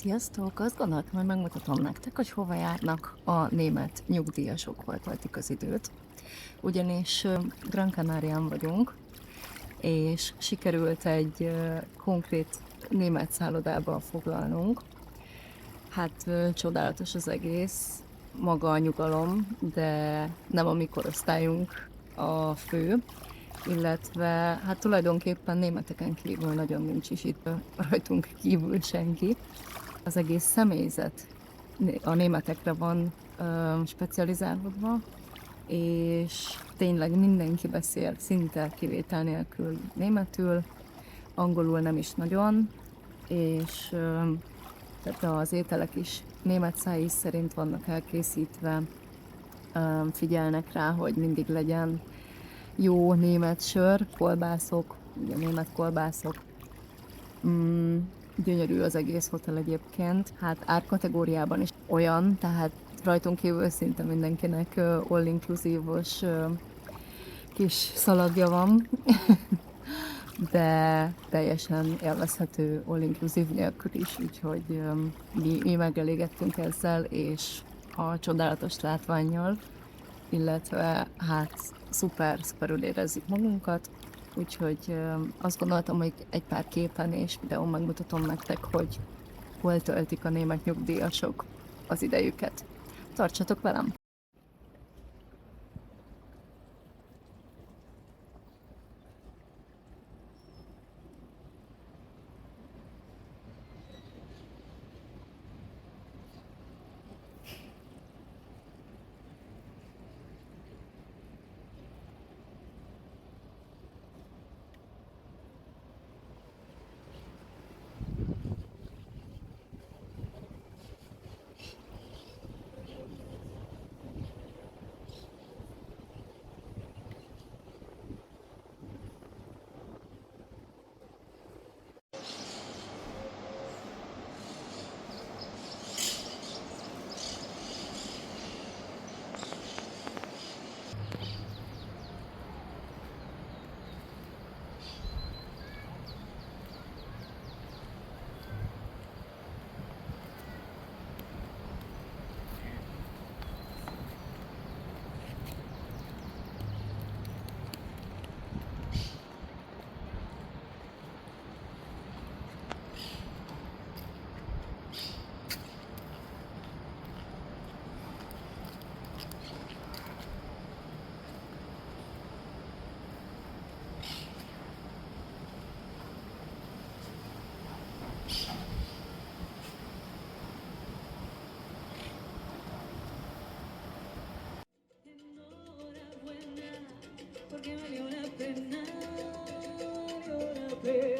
Sziasztok! Azt gondoltam, hogy megmutatom nektek, hogy hova járnak a német nyugdíjasok, hol töltik az időt. Ugyanis Gran Canarián vagyunk, és sikerült egy konkrét német szállodába foglalnunk. Hát csodálatos az egész, maga a nyugalom, de nem a mi korosztályunk a fő, illetve hát tulajdonképpen németeken kívül nagyon nincs is itt rajtunk kívül senki. Az egész személyzet a németekre van specializálódva, és tényleg mindenki beszél szinte kivétel nélkül németül, angolul nem is nagyon, és tehát az ételek is német szájíz szerint vannak elkészítve, figyelnek rá, hogy mindig legyen jó német sör, kolbászok, ugye német kolbászok. Gyönyörű az egész hotel egyébként. Hát árkategóriában is olyan, tehát rajtunk kívül szinte mindenkinek all-inclusive-os kis szaladja van, de teljesen élvezhető all-inclusive nélkül is, úgyhogy mi megelégettünk ezzel, és a csodálatos látvánnyal, illetve hát szuperül érezzük magunkat, úgyhogy azt gondoltam, hogy egy pár képen és videón megmutatom nektek, hogy hol töltik a német nyugdíjasok az idejüket. Tartsatok velem! Porque valió la pena, valió la pena.